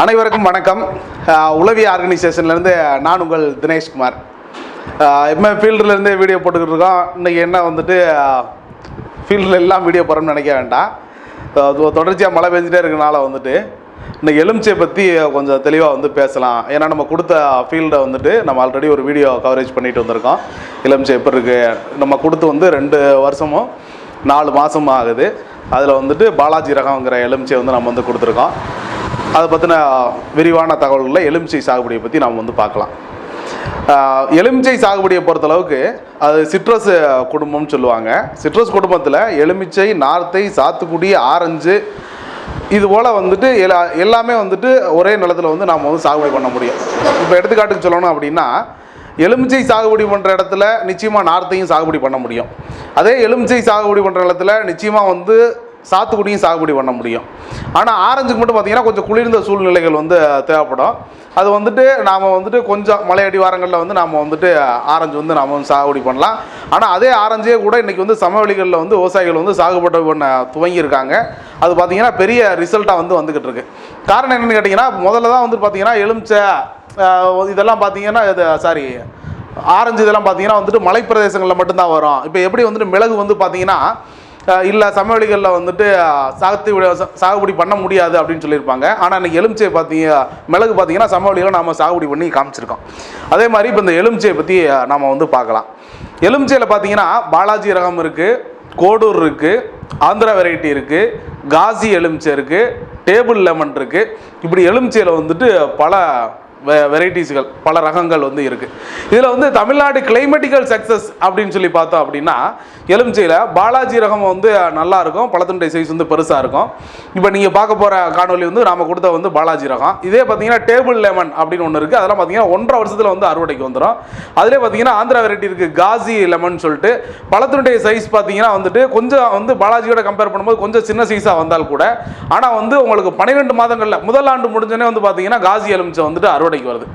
அனைவருக்கும் வணக்கம். உளவி ஆர்கனைசேஷன்லேருந்து நான் உங்கள் தினேஷ்குமார். எப்பவுமே ஃபீல்டுலேருந்து வீடியோ போட்டுக்கிட்டு இருக்கோம். இன்றைக்கி என்ன வந்துட்டு ஃபீல்டில் எல்லாம் வீடியோ போகிறோம்னு நினைக்க வேண்டாம். தொடர்ச்சியாக மழை பெஞ்சிட்டே இருக்கனால வந்துட்டு இன்றைக்கி எலுமிச்சை பற்றி கொஞ்சம் தெளிவாக வந்து பேசலாம். ஏன்னா நம்ம கொடுத்த ஃபீல்டை வந்துட்டு நம்ம ஆல்ரெடி ஒரு வீடியோ கவரேஜ் பண்ணிட்டு வந்திருக்கோம். எலுமிச்சை எப்படி இருக்குது நம்ம கொடுத்து வந்து 2 வருஷமும் 4 மாதமும் ஆகுது. அதில் வந்துட்டு பாலாஜி ரகங்கிற எலுமிச்சை வந்து நம்ம வந்து கொடுத்துருக்கோம். அதை பற்றின விரிவான தகவல்களை எலுமிச்சை சாகுபடியை பற்றி நாம் வந்து பார்க்கலாம். எலுமிச்சை சாகுபடியை பொறுத்தளவுக்கு அது சிட்ரஸ் குடும்பம்னு சொல்லுவாங்க. சிட்ரஸ் குடும்பத்தில் எலுமிச்சை, நார்த்தை, சாத்துக்குடி, ஆரஞ்சு இது போல் வந்துட்டு எல்லாமே வந்துட்டு ஒரே நிலத்தில் வந்து நாம் வந்து சாகுபடி பண்ண முடியும். இப்போ எடுத்துக்காட்டுக்கு சொல்லணும் அப்படின்னா, எலுமிச்சை சாகுபடி பண்ணுற இடத்துல நிச்சயமாக நார்த்தையும் சாகுபடி பண்ண முடியும். அதே எலுமிச்சை சாகுபடி பண்ணுற இடத்துல நிச்சயமாக வந்து சாத்துக்குடியும் சாகுபடி பண்ண முடியும். ஆனால் ஆரஞ்சுக்கு மட்டும் பார்த்திங்கன்னா கொஞ்சம் குளிர்ந்த சூழ்நிலைகள் வந்து தேவைப்படும். அது வந்துட்டு நாம் வந்துட்டு கொஞ்சம் மலையடி வாரங்களில் வந்து நாம் வந்துட்டு ஆரஞ்சு வந்து நாம் வந்து சாகுபடி பண்ணலாம். ஆனால் அதே ஆரஞ்சே கூட இன்றைக்கி வந்து சமவெளிகளில் வந்து விவசாயிகள் வந்து சாகுபடி பண்ண துவங்கியிருக்காங்க. அது பார்த்திங்கன்னா பெரிய ரிசல்ட்டாக வந்து வந்துக்கிட்டு இருக்கு. காரணம் என்னென்னு கேட்டிங்கன்னா, முதல்ல தான் வந்து பார்த்திங்கன்னா எலுமிச்சை இதெல்லாம் பார்த்திங்கன்னா ஆரஞ்சு இதெல்லாம் பார்த்திங்கன்னா வந்துட்டு மலைப்பிரதேசங்களில் மட்டும்தான் வரும். இப்போ எப்படி வந்துட்டு மிளகு வந்து பார்த்திங்கன்னா இல்லை சமவெளிகளில் வந்துட்டு சாகுபடி பண்ண முடியாது அப்படின்னு சொல்லியிருப்பாங்க. ஆனால் இன்றைக்கி எலுமிச்சை மிளகு பார்த்திங்கன்னா சமவெளியில் நாம் சாகுபடி பண்ணி காமிச்சிருக்கோம். அதே மாதிரி இப்போ இந்த எலுமிச்சையை பற்றி நாம் வந்து பார்க்கலாம். எலுமிச்சையில் பார்த்திங்கன்னா பாலாஜி ரகம் இருக்குது, கோடூர் இருக்குது, ஆந்திரா வெரைட்டி இருக்குது, காசி எலுமிச்சை இருக்குது, டேபிள் லெமன் இருக்குது. இப்படி எலுமிச்சையில் வந்துட்டு பல வெரைட்டிஸ்கள், பல ரகங்கள் வந்து இருக்குது. இதில் வந்து தமிழ்நாடு கிளைமேட்டிக்கல் சக்ஸஸ் அப்படின்னு சொல்லி பார்த்தோம் அப்படின்னா, எலுமிச்சையில் பாலாஜி ரகம் வந்து நல்லாயிருக்கும், பழத்தினுடைய சைஸ் வந்து பெருசாக இருக்கும். இப்போ நீங்கள் பார்க்க போகிற காணொலி வந்து நாம் கொடுத்த வந்து பாலாஜி ரகம். இதே பார்த்தீங்கன்னா டேபிள் லெமன் அப்படின்னு ஒன்று இருக்குது. அதெல்லாம் பார்த்தீங்கன்னா 1.5 வருஷத்தில் வந்து அறுவடைக்கு வந்துடும். அதிலே பார்த்தீங்கன்னா ஆந்திரா வெரைட்டி இருக்குது, காசி லெமன் சொல்லிட்டு. பழத்தினுடைய சைஸ் பார்த்தீங்கன்னா வந்துட்டு கொஞ்சம் வந்து பாலாஜியோட கம்பேர் பண்ணும்போது கொஞ்சம் சின்ன சைஸாக வந்தால் கூட, ஆனால் வந்து உங்களுக்கு 12 மாதங்களில் முதல் ஆண்டு முடிஞ்சோடனே வந்து பார்த்தீங்கன்னா காசி எலுமிச்சை வந்துட்டு அறுவடைக்கு வருது.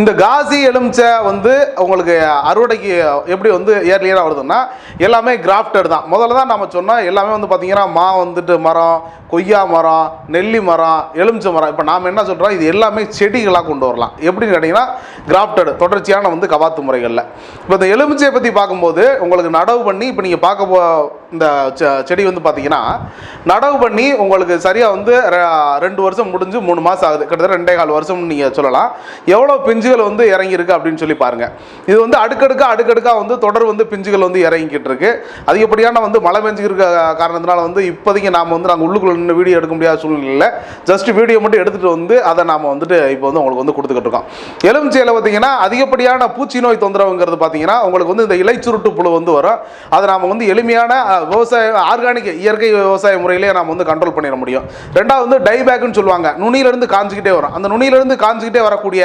இந்த காசி எலுமிச்சை வந்து உங்களுக்கு அறுவடைக்கு எப்படி வந்து ஏர்லியராக வருதுன்னா, எல்லாமே கிராஃப்டட் தான். முதல்ல தான் நம்ம சொன்னோம் எல்லாமே வந்து பார்த்திங்கன்னா வந்துட்டு மரம், கொய்யா மரம், நெல்லி மரம், எலுமிச்சை மரம். இப்போ நாம் என்ன சொல்கிறோம், இது எல்லாமே செடிகளாக கொண்டு வரலாம். எப்படின்னு கேட்டிங்கன்னா கிராஃப்டட், தொடர்ச்சியான வந்து கவாத்து முறைகளில். இப்போ இந்த எலுமிச்சையை பற்றி பார்க்கும்போது உங்களுக்கு நடவு பண்ணி, இப்போ நீங்கள் பார்க்க இந்த செடி வந்து பார்த்திங்கன்னா நடவு பண்ணி உங்களுக்கு சரியாக வந்து 2 வருஷம் முடிஞ்சு 3 மாதம் ஆகுது. கிட்டத்தட்ட 2.25 வருஷம்னு நீங்கள் சொல்லலாம். எவ்வளோ பிஞ்சுகள் வந்து இறங்கியிருக்கு அப்படின்னு சொல்லி பாருங்கள். இது வந்து அடுக்கடுக்காக வந்து தொடர் வந்து பிஞ்சுகள் வந்து இறங்கிக்கிட்டு இருக்கு. அதிகப்படியான வந்து மழை பெஞ்சுக்கிற காரணத்தினால வந்து இப்போதைக்கு நாம் வந்து நாங்கள் உள்ளுக்குள்ள நின்று வீடியோ எடுக்க முடியாத சூழ்நிலையில் ஜஸ்ட் வீடியோ மட்டும் எடுத்துகிட்டு வந்து அதை நாம் வந்துட்டு இப்போ வந்து உங்களுக்கு வந்து கொடுத்துக்கிட்டு இருக்கோம். எலுமிச்சையில் பார்த்தீங்கன்னா அதிகப்படியான பூச்சி நோய் தொந்தரவுங்கிறது பார்த்தீங்கன்னா உங்களுக்கு வந்து இந்த இலை சுருட்டு புழு வந்து வரும். அதை நாம் வந்து எளிமையான ஆர்கானிக் இயற்கை விவசாய முறையிலே நாம் வந்து கண்ட்ரோல் பண்ணிட முடியும். ரெண்டாவது வந்து டைபேக்னு சொல்லுவாங்க, நுனியிலிருந்து காஞ்சிக்கிட்டே வரும். அந்த நுனியிலிருந்து காஞ்சிக்கிட்டே வரக்கூடிய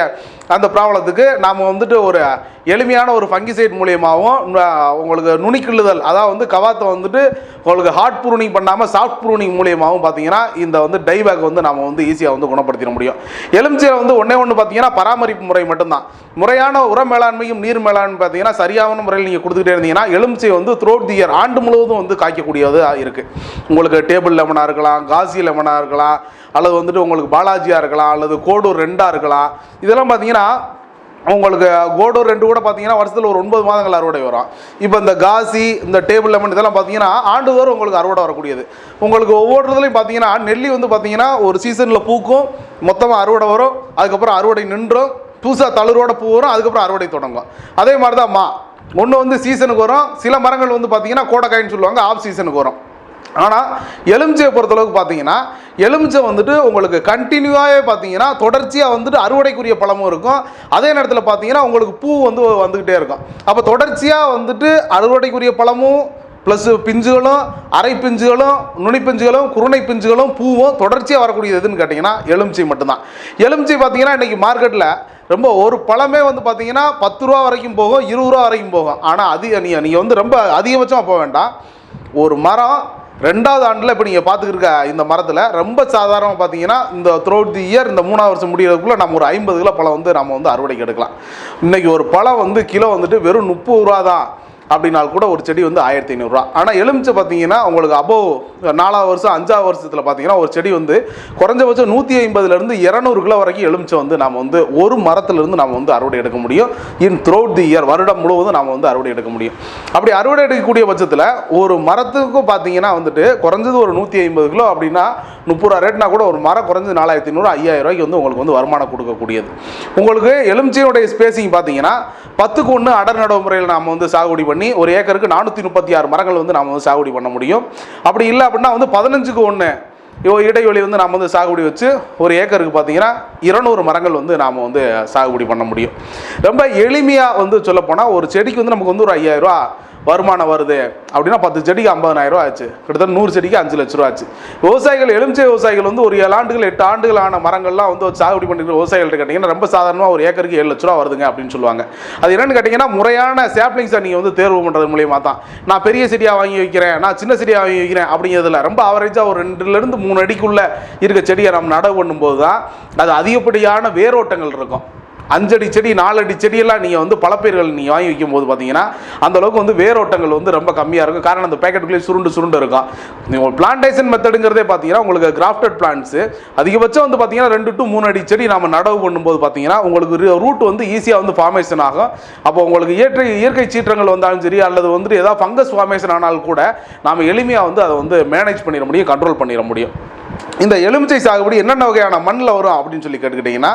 அந்த ப்ராப்ளத்துக்கு நாம் வந்துட்டு ஒரு எளிமையான ஒரு ஃபங்கிசைட் மூலியமாகவும் உங்களுக்கு நுனிக்கிள்ளுதல், அதாவது வந்து கவாத்தை வந்துட்டு உங்களுக்கு ஹார்ட் ப்ரூனிங் பண்ணாமல் சாஃப்ட் ப்ரூனிங் மூலியமாகவும் பார்த்தீங்கன்னா இந்த வந்து டைபேக் வந்து நம்ம வந்து ஈஸியாக வந்து குணப்படுத்திட முடியும். எலுமிச்சையில் வந்து ஒன்று பார்த்தீங்கன்னா பராமரிப்பு முறை மட்டும்தான். முறையான உர மேலாண்மையும் நீர் மேலாண்மை பார்த்தீங்கன்னா சரியான முறையில் நீங்கள் கொடுத்துக்கிட்டே இருந்தீங்கன்னா எலுமிச்சை வந்து த்ரோட் தி இயர் ஆண்டு முழுவதும் வந்து காய்க்கக்கூடியதாக இருக்குது. உங்களுக்கு டேபிள் லெமனாக இருக்கலாம், காசி லெமனாக இருக்கலாம், அல்லது வந்துட்டு உங்களுக்கு பாலாஜியாக இருக்கலாம், அல்லது கோடூர் 2ஆக இருக்கலாம். இதெல்லாம் பார்த்தீங்கன்னா உங்களுக்கு கோடூர் 2 கூட பார்த்தீங்கன்னா வருஷத்தில் ஒரு 9 மாதங்கள் அறுவடை வரும். இப்போ இந்த காசி, இந்த டேபிள் லெமன் இதெல்லாம் பார்த்தீங்கன்னா ஆண்டுதோறும் உங்களுக்கு அறுவடை வரக்கூடியது. உங்களுக்கு ஒவ்வொருத்தலையும் பார்த்தீங்கன்னா நெல்லி வந்து பார்த்தீங்கன்னா ஒரு சீசனில் பூக்கும், மொத்தமாக அறுவடை வரும், அதுக்கப்புறம் அறுவடை நின்றும், புதுசாக தளிரோட பூ வரும், அதுக்கப்புறம் அறுவடை தொடங்கும். அதே மாதிரி தான் ஒன்று வந்து சீசனுக்கு வரும். சில மரங்கள் வந்து பார்த்தீங்கன்னா கோடைக்காயின்னு சொல்லுவாங்க, ஆஃப் சீசனுக்கு வரும். ஆனால் எலுமிச்சையை பொறுத்தளவுக்கு பார்த்தீங்கன்னா எலுமிச்சை வந்துட்டு உங்களுக்கு கண்டினியூவாகவே பார்த்தீங்கன்னா தொடர்ச்சியாக வந்துட்டு அறுவடைக்குரிய பழமும் இருக்கும். அதே நேரத்தில் பார்த்தீங்கன்னா உங்களுக்கு பூ வந்து வந்துக்கிட்டே இருக்கும். அப்போ தொடர்ச்சியாக வந்துட்டு அறுவடைக்குரிய பழமும் ப்ளஸ் பிஞ்சுகளும், அரை பிஞ்சுகளும், நுனி பிஞ்சுகளும், குருணை பிஞ்சுகளும், பூவும் தொடர்ச்சியாக வரக்கூடியது எதுன்னு கேட்டிங்கன்னா எலுமிச்சை மட்டும்தான். எலுமிச்சை பார்த்தீங்கன்னா இன்றைக்கி மார்க்கெட்டில் ரொம்ப ஒரு பழமே வந்து பார்த்தீங்கன்னா 10 ரூபா வரைக்கும் போகும், 20 ரூபா வரைக்கும் போகும். ஆனால் நீங்கள் வந்து ரொம்ப அதிகபட்சமாக போக வேண்டாம். ஒரு மரம் 2வது ஆண்டில் இப்போ நீங்கள் பார்த்துக்கிட்டு இருக்க இந்த மரத்தில் ரொம்ப சாதாரணமாக பார்த்தீங்கன்னா இந்த த்ரோட் தி இயர் இந்த 3ஆவது வருஷம் முடியறதுக்குள்ளே நம்ம ஒரு 50 கிலோ பழம் வந்து நம்ம வந்து அறுவடைக்கு எடுக்கலாம். இன்றைக்கி ஒரு பழம் வந்து கிலோ வந்துட்டு வெறும் 30 ரூபா தான். அப்படின்னா கூட ஒரு செடி வந்து 1500 ரூபா. ஆனால் எலுமிச்சை பார்த்தீங்கன்னா உங்களுக்கு அபோவ் 4வது வருஷம் 5வது வருஷத்தில் பார்த்தீங்கன்னா ஒரு செடி வந்து குறைஞ்சபட்சம் 150லேருந்து 200 கிலோ வரைக்கும் எலுமிச்சை வந்து நாம் வந்து ஒரு மரத்திலிருந்து நாம் வந்து அறுவடை எடுக்க முடியும். இன் த்ரூஅவுட் தி இயர், வருடம் முழுவதும் நாம் வந்து அறுவடை எடுக்க முடியும். அப்படி அறுவடை எடுக்கக்கூடிய பட்சத்தில் ஒரு மரத்துக்கும் பார்த்தீங்கன்னா வந்துட்டு குறைஞ்சது ஒரு 150 கிலோ அப்படின்னா 30 ரூபா ரேட்னா கூட ஒரு மரம் குறைஞ்சது 4500 5000 ரூபாய்க்கு வந்து உங்களுக்கு வந்து வருமானம் கொடுக்கக்கூடியது. உங்களுக்கு எலுமிச்சையுடைய ஸ்பேசிங் பார்த்தீங்கன்னா 10க்கு 1 அடர் நடவு முறையில் நாம் வந்து சாகுபடி பண்ணி ஒரு ஏக்கருக்கு 436 மரங்கள் வந்து நாம் வந்து சாகுபடி பண்ண முடியும். அப்படி இல்லை அப்படின்னா வந்து 15க்கு 1 இடைவெளி வந்து நாம் வந்து சாகுபடி வச்சு ஒரு ஏக்கருக்கு பார்த்தீங்கன்னா 200 மரங்கள் வந்து நாம் வந்து சாகுபடி பண்ண முடியும். ரொம்ப எளிமையாக வந்து சொல்லப்போனால் ஒரு செடிக்கு வந்து நமக்கு வந்து ஒரு 5000 ரூபா வருமானம் வருது அப்படின்னா 10 செடிக்கு 50000 ரூபா ஆச்சு, கிட்டத்தட்ட 100 செடிக்கு 5 லட்ச ரூபா ஆச்சு. விவசாயிகள் எலுமிச்சை விவசாயிகள் வந்து ஒரு 7 ஆண்டுகள் 8 ஆண்டுகள் ஆன மரங்கள்லாம் வந்து சாகுபடி பண்ணிக்கிற விவசாயிகள்ட்ட கேட்டிங்கன்னா ரொம்ப சாதாரணமாக ஒரு ஏக்கருக்கு 7 லட்ச ரூபா வருதுங்க அப்படின்னு சொல்லுவாங்க. அது என்னென்னு கேட்டிங்கன்னா முறையான சாப்ளிங்ஸை நீங்கள் வந்து தேர்வு பண்ணுறது மூலியமாக தான். நான் பெரிய செடியாக வாங்கி வைக்கிறேன், நான் சின்ன செடியாக வாங்கி வைக்கிறேன் அப்படிங்கிறதுல ரொம்ப ஆவரேஜாக ஒரு 2லேருந்து 3 அடிக்குள்ளே இருக்க செடியை நம்ம நடவு பண்ணும்போது தான் அது அதிகப்படியான வேரோட்டங்கள் இருக்கும். 5 அடி செடி 4 அடி செடியெல்லாம் நீங்கள் வந்து பழப்பயிர்கள் நீங்கள் வாங்கி வைக்கும் போது பார்த்தீங்கன்னா அந்தளவுக்கு வந்து வேரோட்டங்கள் வந்து ரொம்ப கம்மியாக இருக்கும். காரணம் அந்த பேக்கெட்டுக்குள்ளேயே சுருண்டு இருக்கும். நீங்கள் பிளான்டேஷன் மெத்தடுங்கிறதே பார்த்தீங்கன்னா உங்களுக்கு கிராஃப்டட் பிளான்ட்ஸு அதிகபட்சம் வந்து பார்த்தீங்கன்னா 2 to 3 அடி செடி நம்ம நடவு பண்ணும்போது பார்த்தீங்கன்னா உங்களுக்கு ரூட் வந்து ஈஸியாக வந்து ஃபார்மேஷன் ஆகும். அப்போ உங்களுக்கு இயற்கை சீற்றங்கள் வந்தாலும் சரி அல்லது வந்துட்டு ஏதாவது ஃபங்கஸ் ஃபார்மேஷன் ஆனாலும் கூட நாம் எளிமையாக வந்து அதை வந்து மேனேஜ் பண்ணிட முடியும், கண்ட்ரோல் பண்ணிட முடியும். இந்த எலுமிச்சை சாகுபடி என்னென்ன வகையான மண்ணில் வரும் அப்படின்னு சொல்லி கேட்டுக்கிட்டிங்கன்னா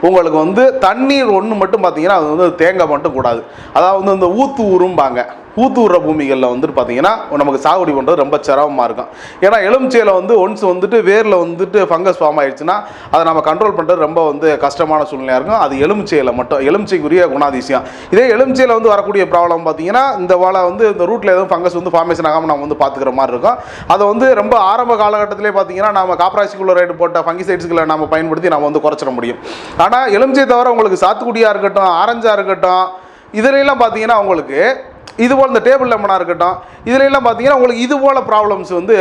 உங்களுக்கு வந்து தண்ணீர் ஒன்று மட்டும் பார்த்தீங்கன்னா அது வந்து தேங்காய் மட்டும் கூடாது. அதாவது வந்து இந்த ஊத்து ஊரும்பாங்க, ஊத்து ஊற பூமிகளில் வந்துட்டு பார்த்தீங்கன்னா நமக்கு சாகுபடி பண்ணுறது ரொம்ப சிரமமாக இருக்கும். ஏன்னா எலுமிச்சையில் வந்து ஒன்ஸ் வந்துட்டு வேரில் வந்துட்டு ஃபங்கஸ் ஃபார்ம் ஆயிடுச்சுன்னா அதை நம்ம கண்ட்ரோல் பண்ணுறது ரொம்ப வந்து கஷ்டமான சூழ்நிலையாக இருக்கும். அது எலுமிச்சையில் மட்டும், எலுமிச்சைக்குரிய குணாதிசயம். இதே எலுமிச்சையில் வந்து வரக்கூடிய ப்ராப்ளம் பார்த்தீங்கன்னா இந்த வாழை வந்து இந்த ரூட்டில் எதுவும் ஃபங்கஸ் வந்து ஃபார்மேஷன் ஆகாமல் நம்ம வந்து பார்த்துக்கிற மாதிரி இருக்கும். அதை வந்து ரொம்ப ஆரம்ப காலகட்டத்திலே பார்த்தீங்கன்னா நம்ம காப்ராசிகுலரைடு போட்ட ஃபங்கிசைட்ஸ்களை நம்ம பயன்படுத்தி நம்ம வந்து குறைச்சிட முடியும். ஆனால் எலுமிச்சை தவிர உங்களுக்கு சாத்துக்குடியாக இருக்கட்டும், ஆரஞ்சாக இருக்கட்டும், இதிலெல்லாம் பார்த்தீங்கன்னா உங்களுக்கு இதுபோல் இந்த டேபிள் லெமனாக இருக்கட்டும், இதிலெல்லாம் பார்த்தீங்கன்னா உங்களுக்கு இது போல் ப்ராப்ளம்ஸ் வந்து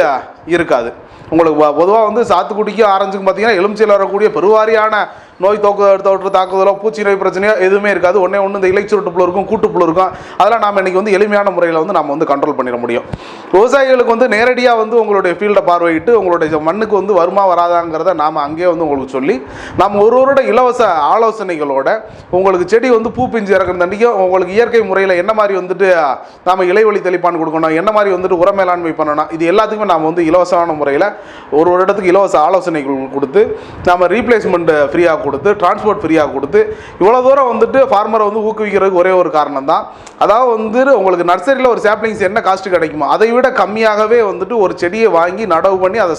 இருக்காது. உங்களுக்கு பொதுவாக வந்து சாத்துக்குடிக்கும் ஆரஞ்சுக்கும் பார்த்தீங்கன்னா எலுமிச்சையில் வரக்கூடிய பெருவாரியான நோய் தொற்று தாக்குதலோ பூச்சி நோய் பிரச்சனையோ எதுவுமே இருக்காது. ஒன்று இந்த இலைச்சுருட்டு புழு இருக்கும், கூட்டுப்புழு இருக்கும். அதெல்லாம் நாம் இன்றைக்கி வந்து எளிமையான முறையில் வந்து நம்ம வந்து கண்ட்ரோல் பண்ணிட முடியும். விவசாயிகளுக்கு வந்து நேரடியாக வந்து உங்களுடைய ஃபீல்டை பார்வையிட்டு உங்களுடைய மண்ணுக்கு வந்து வருமா வராதாங்கிறத நாம் அங்கேயே வந்து உங்களுக்கு சொல்லி நம்ம ஒரு இலவச ஆலோசனைகளோட உங்களுக்கு செடி வந்து பூ பிஞ்சு இறக்குற தண்டிக்கும் உங்களுக்கு இயற்கை முறையில் என்ன மாதிரி வந்துட்டு நாம் இலைவழி தெளிப்பான் கொடுக்கணும், என்ன மாதிரி வந்துட்டு உர மேலாண்மை பண்ணணும், இது எல்லாத்துக்குமே நாம் வந்து இலவசமான முறையில் ஒரு இடத்துக்கு இலவச ஆலோசனைகள் கொடுத்து நம்ம ரீப்ளேஸ்மெண்ட் ஃப்ரீயாக கொடுத்து டிரான்ஸ்போர்ட் ஃப்ரீயாக கொடுத்து இவ்வளோ தூரம் வந்துட்டு ஃபார்மரை வந்து ஊக்குவிக்கிறதுக்கு ஒரே ஒரு காரணம் தான். அதாவது வந்து உங்களுக்கு நர்சரியில் ஒரு சாப்ளிங்ஸ் என்ன காஸ்ட்டு கிடைக்குமோ அதை விட கம்மியாகவே வந்துட்டு ஒரு செடியை வாங்கி நடவு பண்ணி அதை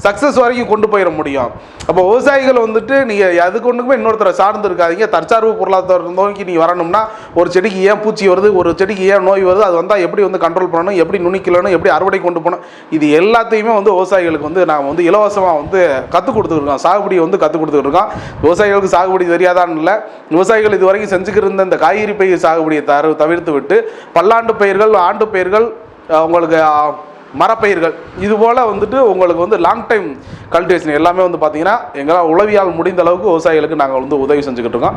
சக்ஸஸ் வரைக்கும் கொண்டு போயிட முடியும். அப்போ விவசாயிகள் வந்துட்டு நீங்கள் அதுக்கு ஒன்றுக்குமே இன்னொருத்தரை சார்ந்து இருக்காதீங்க. தற்சார்பு பொருளாதார நோக்கி நீங்கள் வரணும்னா ஒரு செடிக்கு ஏன் பூச்சி வருது, ஒரு செடிக்கு ஏன் நோய் வருது, அது வந்தால் எப்படி வந்து கண்ட்ரோல் பண்ணணும், எப்படி நுனிக்கலணும், எப்படி அறுவடை கொண்டு போகணும், இது எல்லாத்தையுமே வந்து விவசாயிகளுக்கு வந்து நாம் வந்து இலவசமாக வந்து கற்றுக் கொடுத்துருக்கோம். சாகுபடியை வந்து கற்றுக் கொடுத்துருக்கோம். விவசாயிகளுக்கு சாகுபடி தெரியாதான்னு இல்லை, விவசாயிகள் இது வரைக்கும் செஞ்சுக்கிட்டு இந்த காய்கறி பயிர் சாகுபடியை தவிர்த்து விட்டு பல்லாண்டு பயிர்கள், ஆண்டு பயிர்கள், உங்களுக்கு மரப்பயிர்கள் இதுபோல் வந்துட்டு உங்களுக்கு வந்து லாங் டைம் கல்டிவேஷன் எல்லாமே வந்து பார்த்திங்கன்னா எங்களால் உளவியால் முடிந்த அளவுக்கு விவசாயிகளுக்கு நாங்கள் வந்து உதவி செஞ்சுக்கிட்டு இருக்கோம்.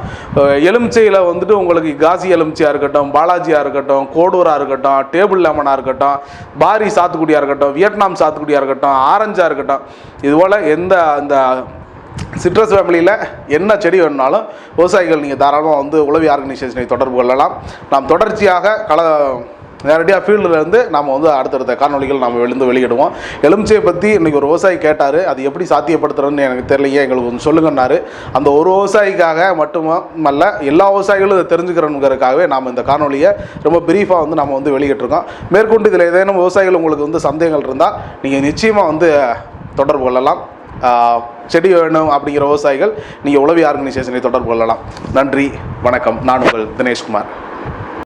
எலுமிச்சையில் வந்துட்டு உங்களுக்கு காசி எலுமிச்சையாக இருக்கட்டும், பாலாஜியாக இருக்கட்டும், கோடூராக இருக்கட்டும், டேபிள் லெமனாக இருக்கட்டும், பாரி சாத்துக்குடியாக இருக்கட்டும், வியட்நாம் சாத்துக்குடியாக இருக்கட்டும், ஆரஞ்சாக இருக்கட்டும், இதுபோல் எந்த அந்த சிட்ரஸ் ஃபேமிலியில் என்ன செடி வேணுனாலும் விவசாயிகள் நீங்கள் தாராளமாக வந்து உளவி ஆர்கனைசேஷனை தொடர்பு கொள்ளலாம். நாம் தொடர்ச்சியாக நேரடியாக ஃபீல்டுலேருந்து நம்ம வந்து அடுத்தடுத்த காணொலிகள் நம்ம வெளியிடுவோம். எலுமிச்சையை பற்றி இன்றைக்கி ஒரு விவசாயி கேட்டார், அது எப்படி சாத்தியப்படுத்துறதுன்னு எனக்கு தெரியலையே, எங்களுக்கு கொஞ்சம் சொல்லுங்கன்னாரு. அந்த ஒரு விவசாயிக்காக மட்டுமல்ல எல்லா விவசாயிகளும் இதை தெரிஞ்சுக்கிறனுங்கிறதுக்காகவே நாம் இந்த காணொலியை ரொம்ப பிரீஃபாக வந்து நம்ம வந்து வெளியிட்டிருக்கோம். மேற்கொண்டு இதில் ஏதேனும் விவசாயிகள் உங்களுக்கு வந்து சந்தேகங்கள் இருந்தால் நீங்கள் நிச்சயமாக வந்து தொடர்பு கொள்ளலாம். செடி வேணும் அப்படிங்கிற விவசாயிகள் நீங்கள் உளவி ஆர்கனைசேஷனை தொடர்பு கொள்ளலாம். நன்றி, வணக்கம். நான் உங்கள் தினேஷ்குமார்.